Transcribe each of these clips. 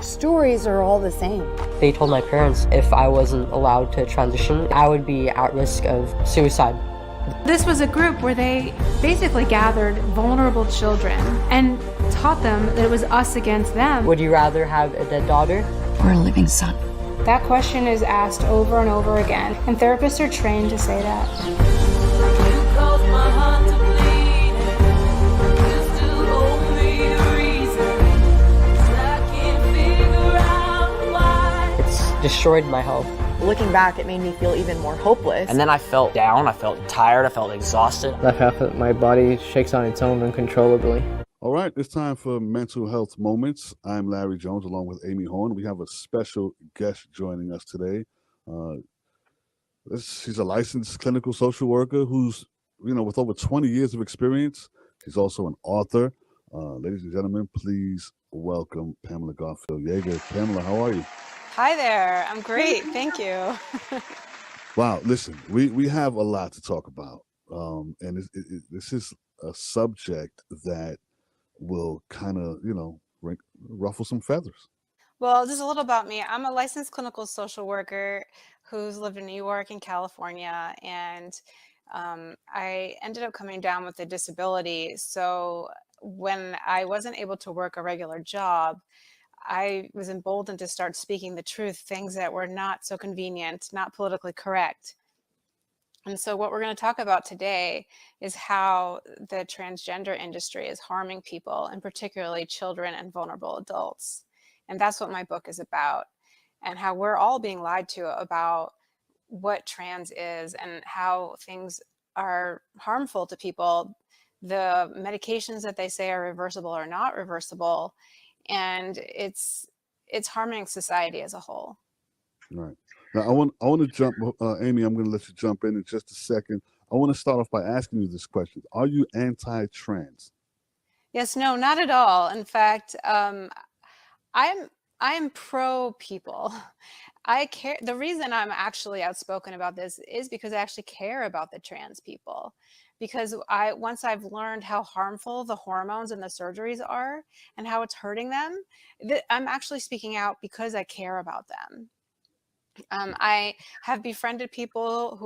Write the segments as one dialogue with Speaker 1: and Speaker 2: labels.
Speaker 1: stories are all the same.
Speaker 2: They told my parents if I wasn't allowed to transition, I would be at risk of suicide.
Speaker 3: This was a group where they basically gathered vulnerable children and taught them that it was us against them.
Speaker 2: Would you rather have a dead daughter
Speaker 4: or a living son?
Speaker 3: That question is asked over and over again, and therapists are trained to say that.
Speaker 2: Destroyed my health.
Speaker 5: Looking back, it made me feel even more hopeless.
Speaker 6: And then I felt down, I felt tired, I felt exhausted.
Speaker 7: Like half of my body shakes on its own uncontrollably.
Speaker 8: All right, it's time for Mental Health Moments. I'm Larry Jones along with Amy Horn. We have a special guest joining us today. She's a licensed clinical social worker who's, with over 20 years of experience. She's also an author. Ladies and gentlemen, please welcome Pamela Garfield Yeager. Pamela, how are you?
Speaker 9: Hi there. I'm great. Thank you.
Speaker 8: Wow. Listen, we have a lot to talk about. And this is a subject that will kind of, ruffle some feathers.
Speaker 9: Well, just a little about me. I'm a licensed clinical social worker who's lived in New York and California. And I ended up coming down with a disability. So when I wasn't able to work a regular job, I was emboldened to start speaking the truth, things that were not so convenient, not politically correct. And so what we're going to talk about today is how the transgender industry is harming people, and particularly children and vulnerable adults. And that's what my book is about, and how we're all being lied to about what trans is and how things are harmful to people. The medications that they say are reversible are not reversible. And it's harming society as a whole.
Speaker 8: Right. Now, I want to jump, Amy, I'm going to let you jump in just a second. I want to start off by asking you this question. Are you anti-trans?
Speaker 9: Yes, no, not at all. In fact, I'm pro people. I care. The reason I'm actually outspoken about this is because I actually care about the trans people. Because once I've learned how harmful the hormones and the surgeries are and how it's hurting them, I'm actually speaking out because I care about them. I have befriended people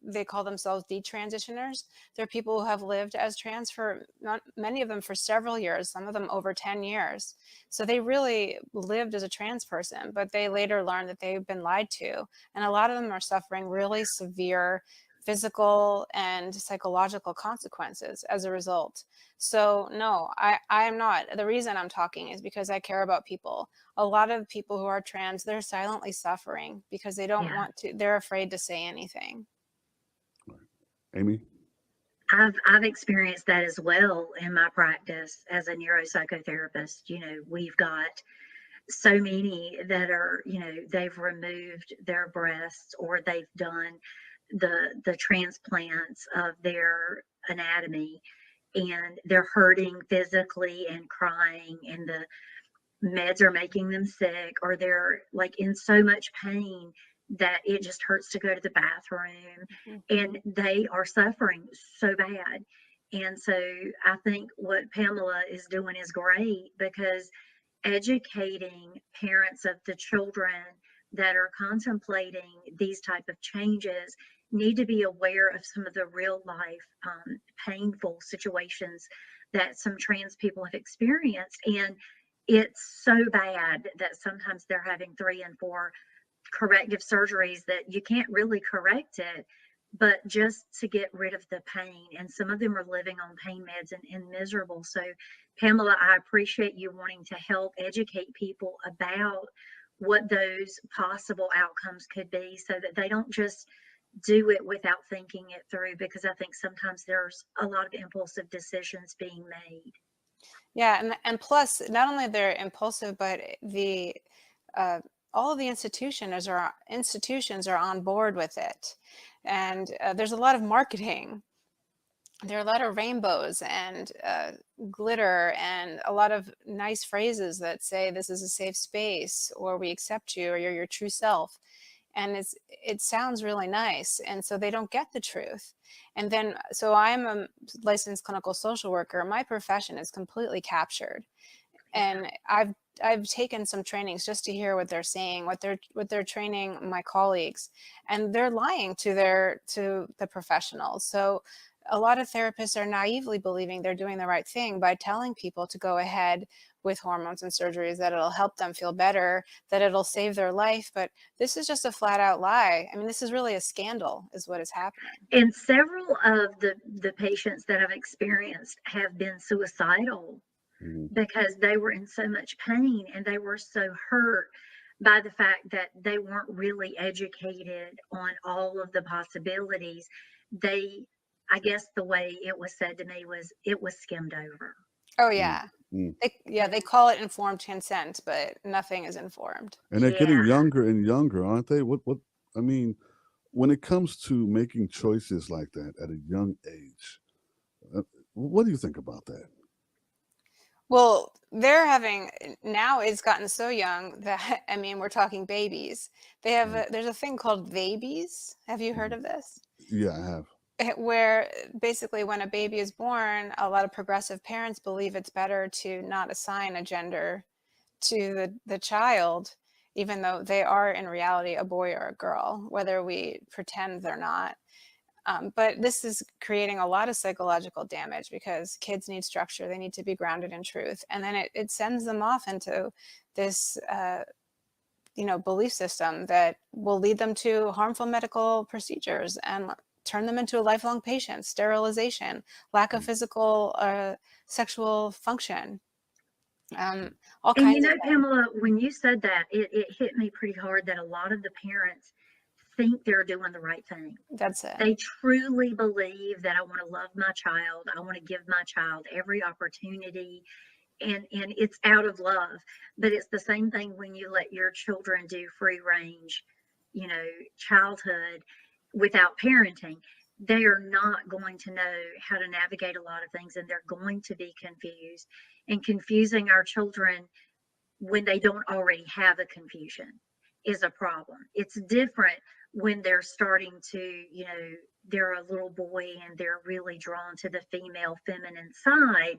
Speaker 9: they call themselves detransitioners. They're people who have lived as trans for, many of them for several years, some of them over 10 years. So they really lived as a trans person, but they later learned that they've been lied to. And a lot of them are suffering really severe physical and psychological consequences as a result. So no, I am not. The reason I'm talking is because I care about people. A lot of people who are trans, they're silently suffering because they don't want to, they're afraid to say anything.
Speaker 8: Amy?
Speaker 4: I've experienced that as well in my practice as a neuropsychotherapist. We've got so many that are, they've removed their breasts or they've done the transplants of their anatomy, and they're hurting physically and crying, and the meds are making them sick, or they're like in so much pain that it just hurts to go to the bathroom, and they are suffering so bad. And so I think what Pamela is doing is great, because educating parents of the children that are contemplating these type of changes need to be aware of some of the real life painful situations that some trans people have experienced. And it's so bad that sometimes they're having 3 and 4 corrective surgeries that you can't really correct it, but just to get rid of the pain. And some of them are living on pain meds and miserable. So Pamela, I appreciate you wanting to help educate people about what those possible outcomes could be, so that they don't just do it without thinking it through, because I think sometimes there's a lot of impulsive decisions being made.
Speaker 9: Yeah, and plus, not only they're impulsive, but all of the institutions are on board with it, and there's a lot of marketing. There are a lot of rainbows and glitter and a lot of nice phrases that say this is a safe space, or we accept you, or you're your true self. And it sounds really nice. And so they don't get the truth. And then, so I'm a licensed clinical social worker. My profession is completely captured. And I've I've taken some trainings just to hear what they're saying, what they're training my colleagues, and they're lying to the professionals. So a lot of therapists are naively believing they're doing the right thing by telling people to go ahead with hormones and surgeries, that it'll help them feel better, that it'll save their life. But this is just a flat out lie. I mean, this is really a scandal, is what is happening.
Speaker 4: And several of the patients that I've experienced have been suicidal because they were in so much pain and they were so hurt by the fact that they weren't really educated on all of the possibilities. I guess the way it was said to me was it was skimmed over.
Speaker 9: Oh yeah.
Speaker 8: Mm.
Speaker 9: They call it informed consent, but nothing is informed.
Speaker 8: And they're getting
Speaker 4: Yeah.
Speaker 8: younger and younger, aren't they? I mean, when it comes to making choices like that at a young age, what do you think about that?
Speaker 9: Well, now it's gotten so young that, I mean, we're talking babies. There's a thing called babies. Have you heard of this?
Speaker 8: Yeah, I have.
Speaker 9: Where basically when a baby is born, a lot of progressive parents believe it's better to not assign a gender to the child, even though they are in reality a boy or a girl, whether we pretend they're not. But this is creating a lot of psychological damage because kids need structure. They need to be grounded in truth. And then it sends them off into this, belief system that will lead them to harmful medical procedures and turn them into a lifelong patient, sterilization, lack of physical, sexual function. All
Speaker 4: And
Speaker 9: kinds of things.
Speaker 4: Pamela, when you said that, it hit me pretty hard that a lot of the parents think they're doing the right thing.
Speaker 9: That's it.
Speaker 4: They truly believe that I want to love my child. I want to give my child every opportunity. And it's out of love. But it's the same thing when you let your children do free range, childhood without parenting. They are not going to know how to navigate a lot of things and they're going to be confused. And confusing our children when they don't already have a confusion is a problem. It's different when they're starting to, they're a little boy and they're really drawn to the female feminine side.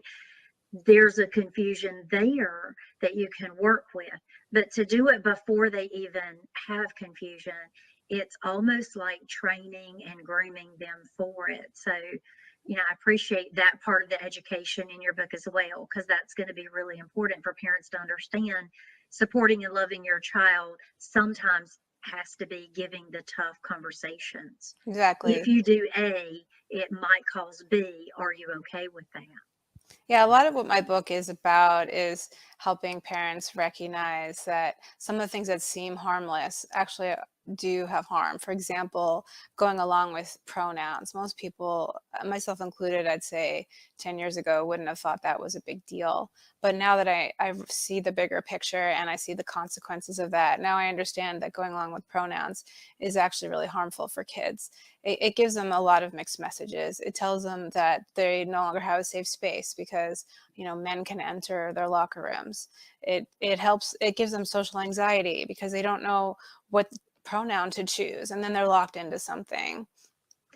Speaker 4: There's a confusion there that you can work with. But to do it before they even have confusion, it's almost like training and grooming them for it. So, I appreciate that part of the education in your book as well, because that's going to be really important for parents to understand. Supporting and loving your child sometimes has to be giving the tough conversations.
Speaker 9: Exactly.
Speaker 4: If you do A, it might cause B. Are you okay with that?
Speaker 9: Yeah, a lot of what my book is about is helping parents recognize that some of the things that seem harmless actually do have harm. For example, going along with pronouns. Most people, myself included, I'd say 10 years ago, wouldn't have thought that was a big deal. But now that I see the bigger picture and I see the consequences of that, now I understand that going along with pronouns is actually really harmful for kids. It gives them a lot of mixed messages. It tells them that they no longer have a safe space because, men can enter their locker rooms. It gives them social anxiety because they don't know what pronoun to choose, and then they're locked into something.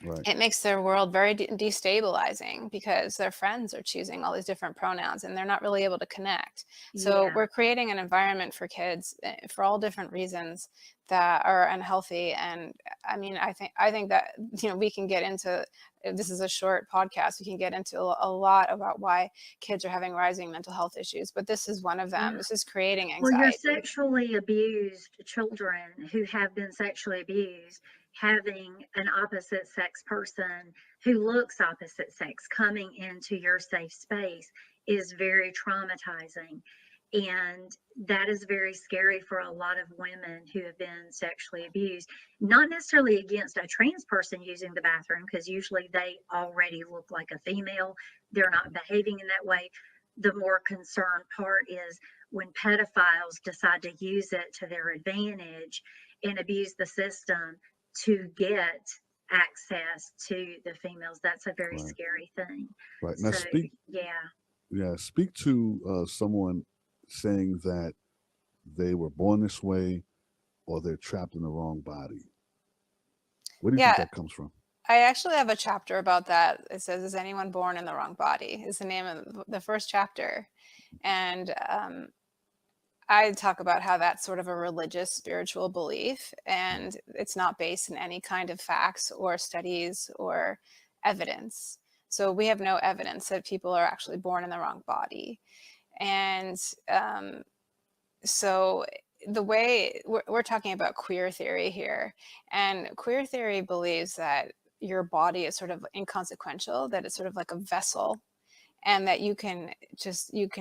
Speaker 8: Right.
Speaker 9: It makes their world very destabilizing because their friends are choosing all these different pronouns and they're not really able to connect. So we're creating an environment for kids for all different reasons that are unhealthy. And I mean, I think that, we can get into, this is a short podcast, we can get into a lot about why kids are having rising mental health issues, but this is one of them. This is creating anxiety.
Speaker 4: Well, your sexually abused children who have been sexually abused, having an opposite sex person who looks opposite sex coming into your safe space is very traumatizing. And that is very scary for a lot of women who have been sexually abused, not necessarily against a trans person using the bathroom, because usually they already look like a female. They're not behaving in that way. The more concerned part is when pedophiles decide to use it to their advantage and abuse the system to get access to the females. That's a very scary thing.
Speaker 8: Right. Now speak to someone saying that they were born this way or they're trapped in the wrong body. Where do you think that comes from?
Speaker 9: I actually have a chapter about that. It says, "Is anyone born in the wrong body?" is the name of the first chapter. And I talk about how that's sort of a religious, spiritual belief, and it's not based in any kind of facts or studies or evidence. So we have no evidence that people are actually born in the wrong body. And so the way we're talking about queer theory here, and queer theory believes that your body is sort of inconsequential, that it's sort of like a vessel, and that you can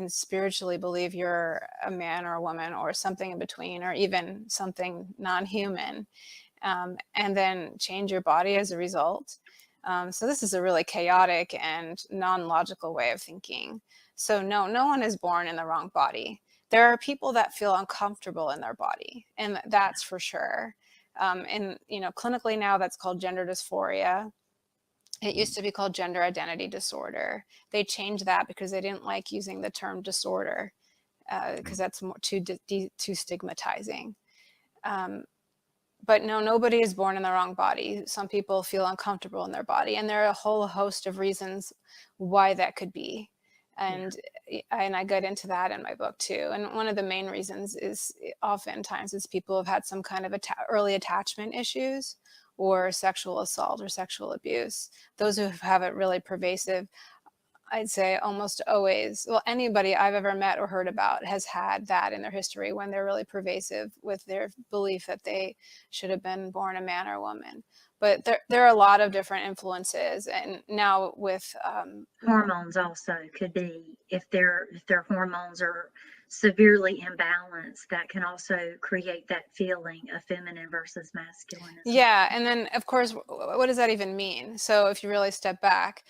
Speaker 9: spiritually believe you're a man or a woman or something in between, or even something non-human, and then change your body as a result. So this is a really chaotic and non-logical way of thinking. So no one is born in the wrong body. There are people that feel uncomfortable in their body, and that's for sure. And clinically now that's called gender dysphoria. It used to be called gender identity disorder. They changed that because they didn't like using the term disorder, because that's too stigmatizing. But no, nobody is born in the wrong body. Some people feel uncomfortable in their body, and there are a whole host of reasons why that could be. And I get into that in my book too. And one of the main reasons is oftentimes is people have had some kind of early attachment issues, or sexual assault or sexual abuse. Those who have it really pervasive, I'd say almost always, well, anybody I've ever met or heard about has had that in their history when they're really pervasive with their belief that they should have been born a man or woman. But there are a lot of different influences, and now with
Speaker 4: Hormones also could be, if their hormones are severely imbalanced, that can also create that feeling of feminine versus masculine as well.
Speaker 9: yeah, and then of course, what does that even mean? So if you really step back,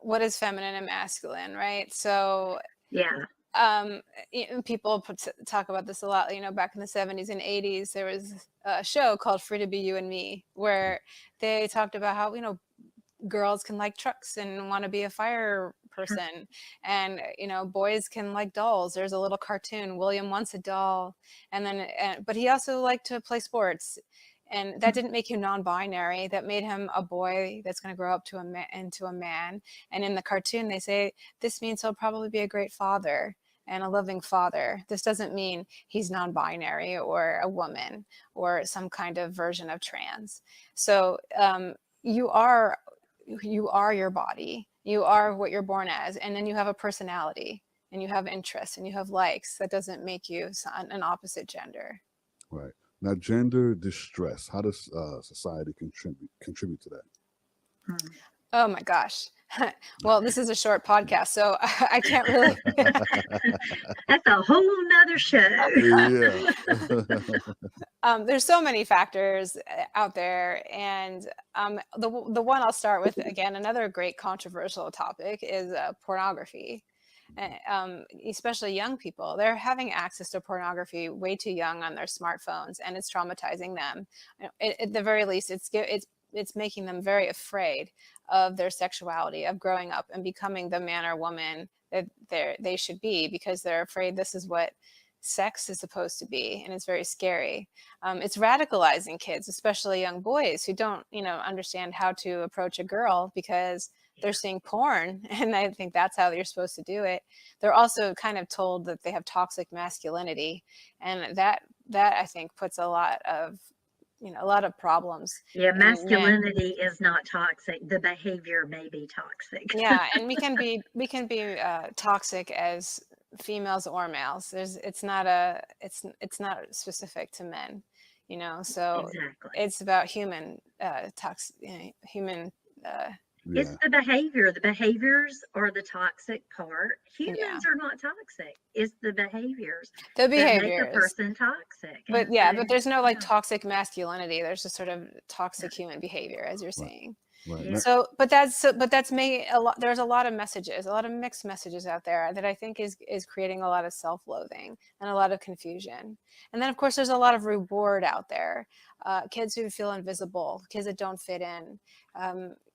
Speaker 9: what is feminine and masculine, right? So
Speaker 4: Yeah.
Speaker 9: people talk about this a lot. Back in the 70s and 80s, there was a show called Free to Be You and Me, where they talked about how girls can like trucks and want to be a fire person, and boys can like dolls. There's a little cartoon, William wants a doll, and then but he also liked to play sports, and that didn't make him non-binary. That made him a boy that's going to grow up to into a man. And in the cartoon they say this means he'll probably be a great father and a loving father. This doesn't mean he's non-binary or a woman or some kind of version of trans. So you are your body. You are what you're born as, and then you have a personality, and you have interests, and you have likes. That doesn't make you an opposite gender.
Speaker 8: Right. Now, gender distress. How does society contribute to that?
Speaker 9: Oh my gosh. Well, this is a short podcast, so I can't really.
Speaker 4: That's a whole nother show.
Speaker 8: Yeah.
Speaker 9: There's so many factors out there, and the one I'll start with, again, another great controversial topic is pornography. Especially young people, they're having access to pornography way too young on their smartphones, and it's traumatizing them. At the very least, it's making them very afraid of their sexuality, of growing up and becoming the man or woman that they should be, because they're afraid this is what sex is supposed to be, and it's very scary. It's radicalizing kids, especially young boys who don't understand how to approach a girl because they're seeing porn, and I think that's how you're supposed to do it. They're also kind of told that they have toxic masculinity, and that I think puts a lot of problems.
Speaker 4: Yeah, masculinity is not toxic. The behavior may be toxic.
Speaker 9: Yeah, and we can be toxic as females or males. It's not specific to men, so
Speaker 4: Exactly.
Speaker 9: it's about human human
Speaker 4: It's the behavior. The behaviors are the toxic part. Humans
Speaker 9: Yeah.
Speaker 4: are not toxic. It's the behaviors
Speaker 9: the
Speaker 4: that make a
Speaker 9: behaviors.
Speaker 4: person toxic.
Speaker 9: But
Speaker 4: And
Speaker 9: yeah,
Speaker 4: so,
Speaker 9: but there's no
Speaker 4: yeah,
Speaker 9: toxic masculinity. There's just sort of toxic human behavior, as you're
Speaker 8: Right.
Speaker 9: saying.
Speaker 8: Right.
Speaker 4: yeah.
Speaker 9: So, but that's made a lot. There's a lot of messages, a lot of mixed messages out there that I think is creating a lot of self-loathing and a lot of confusion. And then, of course, there's a lot of reward out there. Kids who feel invisible, kids that don't fit in,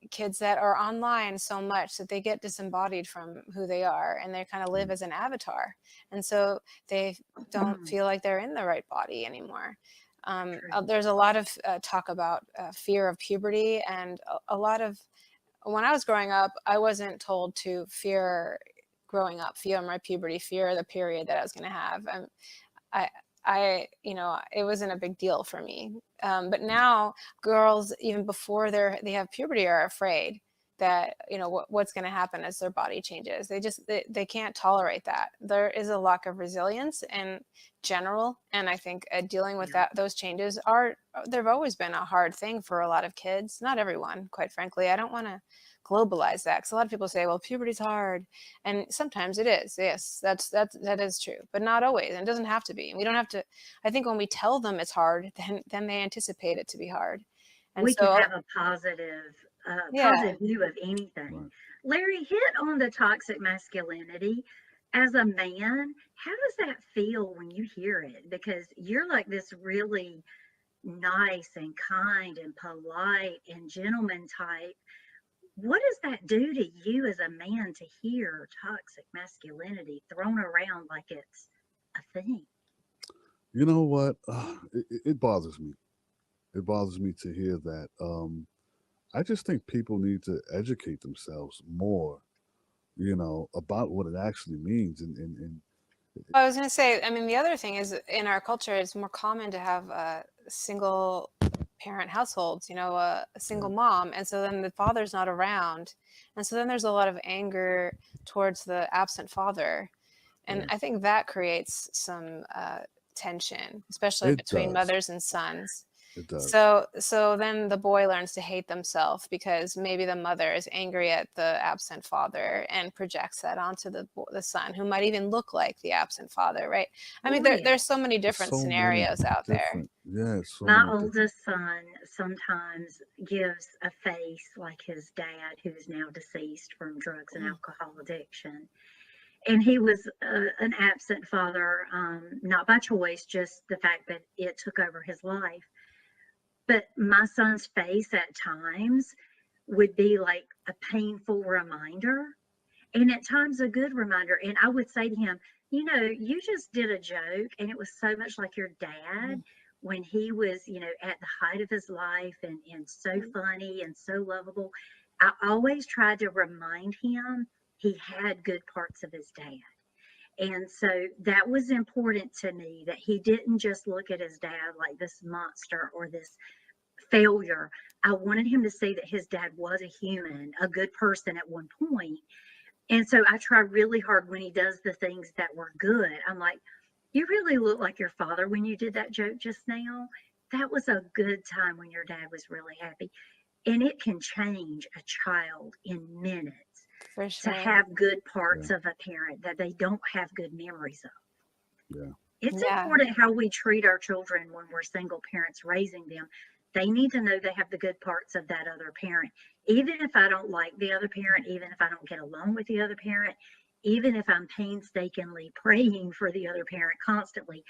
Speaker 9: kids that are online so much that they get disembodied from who they are, and they kind of live as an avatar, and so they don't feel like they're in the right body anymore. There's a lot of talk about fear of puberty, and a lot of, when I was growing up, I wasn't told to fear growing up, fear my puberty, fear the period that I was going to have. it wasn't a big deal for me. But now girls, even before they have puberty, are afraid that, what's going to happen as their body changes. They can't tolerate that. There is a lack of resilience in general. And I think dealing with those changes they've always been a hard thing for a lot of kids. Not everyone, quite frankly. I don't want to globalize that, because a lot of people say, well, puberty's hard, and sometimes it is. Yes, that is true, but not always, and it doesn't have to be. And we don't have to. I think when we tell them it's hard, then they anticipate it to be hard, and
Speaker 4: We
Speaker 9: so
Speaker 4: can have a positive view of anything.
Speaker 8: Right.
Speaker 4: Larry, hit on the toxic masculinity. As a man, how does that feel when you hear it? Because you're like this really nice and kind and polite and gentleman type. What does that do to you as a man to hear toxic masculinity thrown around like it's a thing?
Speaker 8: You know what? It bothers me. It bothers me to hear that. I just think people need to educate themselves more, about what it actually means. And
Speaker 9: I was going to say, I mean, the other thing is, in our culture, it's more common to have single parent households, a single mom. And so then the father's not around. And so then there's a lot of anger towards the absent father. And I think that creates some tension, especially between mothers and sons.
Speaker 8: It does.
Speaker 9: So then the boy learns to hate themselves because maybe the mother is angry at the absent father and projects that onto the son, who might even look like the absent father, right? I mean, there's so many different scenarios out there.
Speaker 8: Yeah,
Speaker 4: My oldest son sometimes gives a face like his dad, who's now deceased from drugs and alcohol addiction. And he was an absent father, not by choice, just the fact that it took over his life. But my son's face at times would be like a painful reminder, and at times a good reminder. And I would say to him, you just did a joke, and it was so much like your dad when he was, at the height of his life, and so funny and so lovable. I always tried to remind him he had good parts of his dad. And so that was important to me, that he didn't just look at his dad like this monster or this failure. I wanted him to see that his dad was a human, a good person at one point. And so I try really hard when he does the things that were good. I'm like, you really look like your father when you did that joke just now. That was a good time when your dad was really happy. And it can change a child in minutes.
Speaker 9: For sure.
Speaker 4: To have good parts of a parent that they don't have good memories of.
Speaker 8: Yeah.
Speaker 4: It's important how we treat our children when we're single parents raising them. They need to know they have the good parts of that other parent. Even if I don't like the other parent, even if I don't get along with the other parent, even if I'm painstakingly praying for the other parent constantly,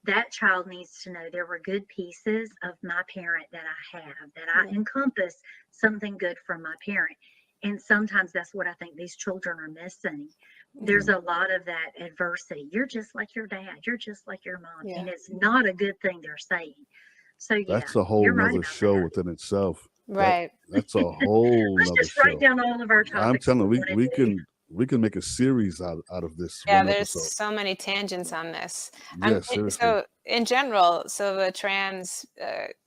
Speaker 4: that child needs to know there were good pieces of my parent that I have, that I encompass something good from my parent. And sometimes that's what I think these children are missing. There's a lot of that adversity. You're just like your dad. You're just like your mom. And it's not a good thing they're saying. So
Speaker 8: that's a whole nother show within itself.
Speaker 9: Right.
Speaker 8: That's a whole
Speaker 4: Let's
Speaker 8: nother
Speaker 4: just
Speaker 8: show.
Speaker 4: write down all of our topics.
Speaker 8: I'm telling you, we can make a series out of this.
Speaker 9: Yeah, there's so many tangents on this.
Speaker 8: Seriously.
Speaker 9: So in general, the trans,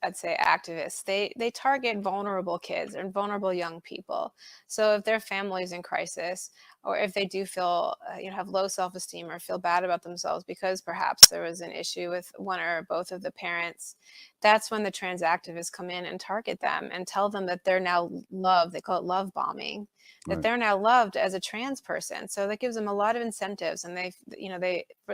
Speaker 9: I'd say activists, they target vulnerable kids and vulnerable young people. So if their family is in crisis, or if they do feel, have low self-esteem or feel bad about themselves because perhaps there was an issue with one or both of the parents, that's when the trans activists come in and target them and tell them that they're now loved. They call it love bombing. That they're now loved as a trans person. So that gives them a lot of incentives, and they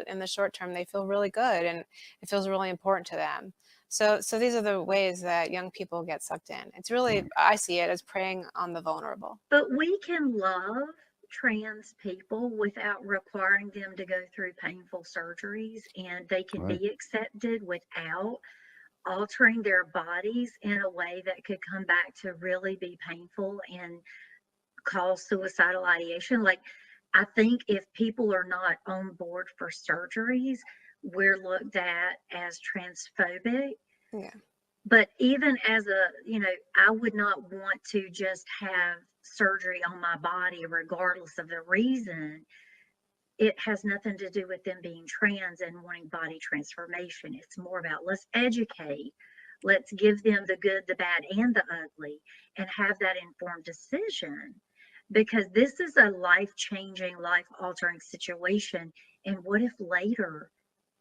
Speaker 9: in the short term, they feel really good and it feels really important to them. So these are the ways that young people get sucked in. It's really, I see it as preying on the vulnerable.
Speaker 4: But we can love trans people without requiring them to go through painful surgeries, and they can be accepted without altering their bodies in a way that could come back to really be painful and cause suicidal ideation. Like, I think if people are not on board for surgeries, we're looked at as transphobic.
Speaker 9: Yeah.
Speaker 4: But even as I would not want to just have surgery on my body regardless of the reason. it has nothing to do with them being trans and wanting body transformation. It's more about let's educate, let's give them the good, the bad, and the ugly, and have that informed decision. Because this is a life changing, life altering situation. And what if later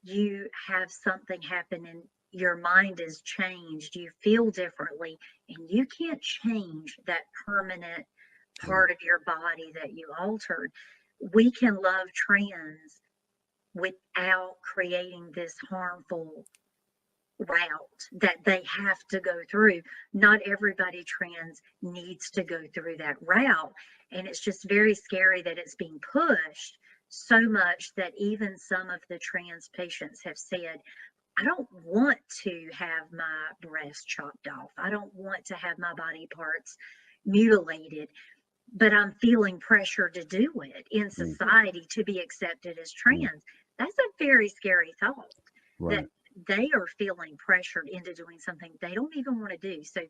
Speaker 4: you have something happen and your mind is changed, you feel differently, and you can't change that permanent part of your body that you altered? We can love trans without creating this harmful route that they have to go through. Not everybody trans needs to go through that route. And it's just very scary that it's being pushed so much that even some of the trans patients have said, I don't want to have my breast chopped off. I don't want to have my body parts mutilated, but I'm feeling pressure to do it in society to be accepted as trans. That's a very scary thought, that they are feeling pressured into doing something they don't even want to do. So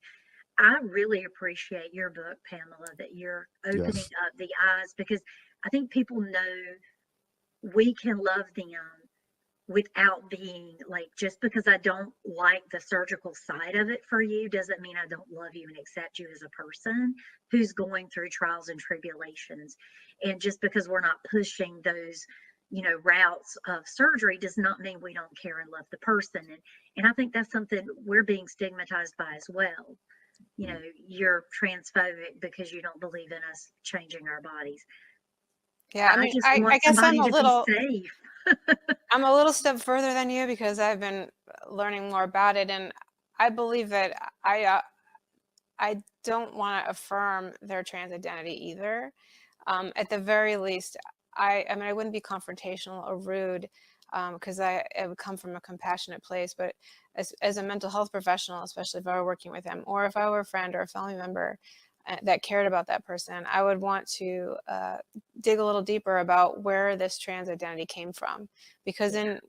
Speaker 4: I really appreciate your book, Pamela, that you're opening up the eyes, because I think people know we can love them without being like, just because I don't like the surgical side of it for you doesn't mean I don't love you and accept you as a person who's going through trials and tribulations. And just because we're not pushing those, you know, routes of surgery does not mean we don't care and love the person. And I think that's something we're being stigmatized by as well. You know, you're transphobic because you don't believe in us changing our bodies.
Speaker 9: Yeah, I mean,
Speaker 4: just
Speaker 9: I
Speaker 4: want
Speaker 9: guess I'm a
Speaker 4: somebody to
Speaker 9: little
Speaker 4: be safe.
Speaker 9: I'm a little step further than you because I've been learning more about it, and I believe that I don't want to affirm their trans identity either. At the very least, I mean, I wouldn't be confrontational or rude because I would come from a compassionate place. But as a mental health professional, especially if I were working with them, or if I were a friend or a family member that cared about that person, I would want to dig a little deeper about where this trans identity came from. Because in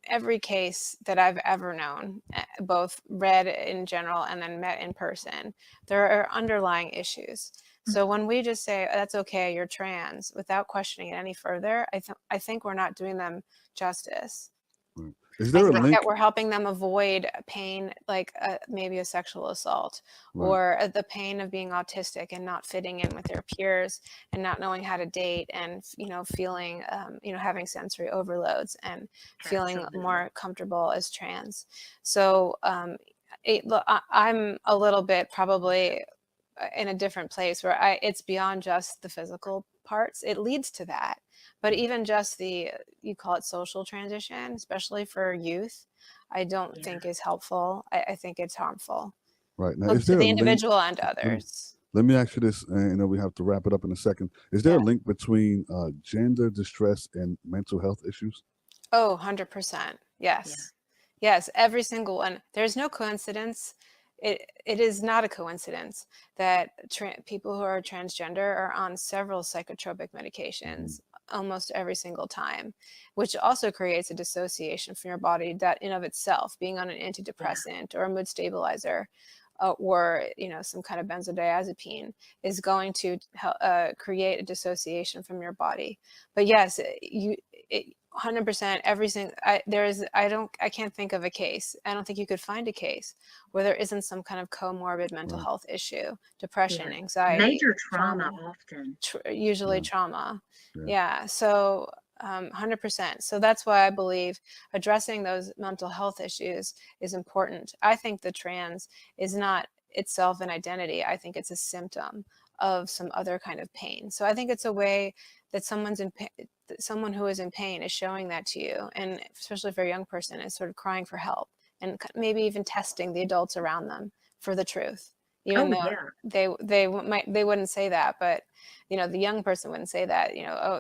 Speaker 9: every case that I've ever known, both read in general and then met in person, there are underlying issues. So when we just say, that's okay, you're trans, without questioning it any further, I think we're not doing them justice.
Speaker 8: Is there
Speaker 9: I
Speaker 8: a
Speaker 9: think
Speaker 8: link?
Speaker 9: that we're helping them avoid pain, like maybe a sexual assault, or the pain of being autistic and not fitting in with their peers and not knowing how to date, and feeling having sensory overloads and feeling more comfortable as trans. So look, I'm a little bit probably in a different place where it's beyond just the physical parts. It leads to that. But even just you call it social transition, especially for youth, I don't think is helpful. I think it's harmful.
Speaker 8: Right. Now,
Speaker 9: Both
Speaker 8: is
Speaker 9: to
Speaker 8: there a
Speaker 9: the
Speaker 8: link?
Speaker 9: individual and others.
Speaker 8: Let me ask you this, and we have to wrap it up in a second. Is there a link between gender distress and mental health issues?
Speaker 9: Oh, 100%. Yes. Yes, every single one. There's no coincidence. It is not a coincidence that people who are transgender are on several psychotropic medications almost every single time, which also creates a dissociation from your body that in of itself, being on an antidepressant or a mood stabilizer or some kind of benzodiazepine is going to create a dissociation from your body. But yes, 100% everything. I can't think of a case. I don't think you could find a case where there isn't some kind of comorbid mental health issue, depression, anxiety,
Speaker 4: Major trauma often.
Speaker 9: Usually trauma. Yeah. So 100%. So that's why I believe addressing those mental health issues is important. I think the trans is not itself an identity. I think it's a symptom of some other kind of pain. So I think it's a way that someone who is in pain is showing that to you, and especially for a young person, is sort of crying for help and maybe even testing the adults around them for the truth, even though they wouldn't say that, but the young person wouldn't say that.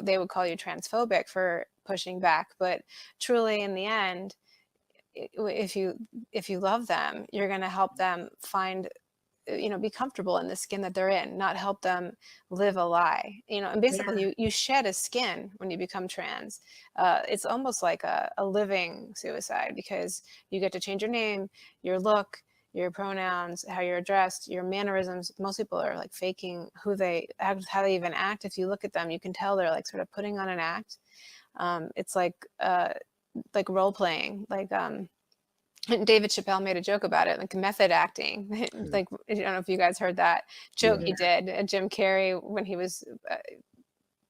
Speaker 9: They would call you transphobic for pushing back, but truly in the end, if you love them, you're going to help them find, be comfortable in the skin that they're in, not help them live a lie. And basically you shed a skin when you become trans. It's almost like a living suicide, because you get to change your name, your look, your pronouns, how you're dressed, your mannerisms. Most people are like faking how they even act. If you look at them, you can tell they're like sort of putting on an act. It's like role playing, David Chappelle made a joke about it, like method acting. Like, I don't know if you guys heard that joke he did. Jim Carrey, when he was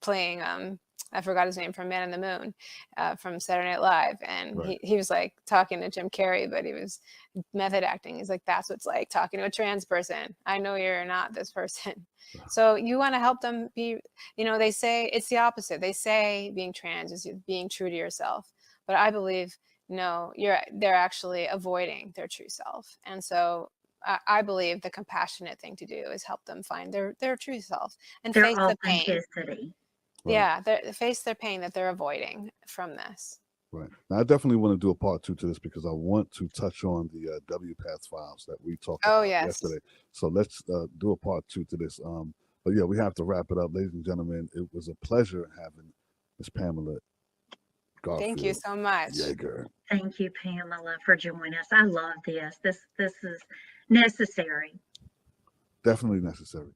Speaker 9: playing, I forgot his name, from Man in the Moon, from Saturday Night Live. And he was like talking to Jim Carrey, but he was method acting. He's like, that's what it's like talking to a trans person. I know you're not this person. So you want to help them be, they say it's the opposite. They say being trans is being true to yourself. But I believe, no, they're actually avoiding their true self. And so I believe the compassionate thing to do is help them find their true self and
Speaker 4: Their
Speaker 9: face the pain.
Speaker 4: authenticity.
Speaker 9: Yeah, face their pain that they're avoiding from this.
Speaker 8: Right. Now, I definitely want to do a part 2 to this because I want to touch on the WPATH files that we talked about yesterday. So let's do a part 2 to this. But yeah, we have to wrap it up, ladies and gentlemen. It was a pleasure having Miss Pamela Garfield.
Speaker 9: Thank you so much.
Speaker 8: Yeager.
Speaker 4: Thank you, Pamela, for joining us. I love this. This is necessary.
Speaker 8: Definitely necessary.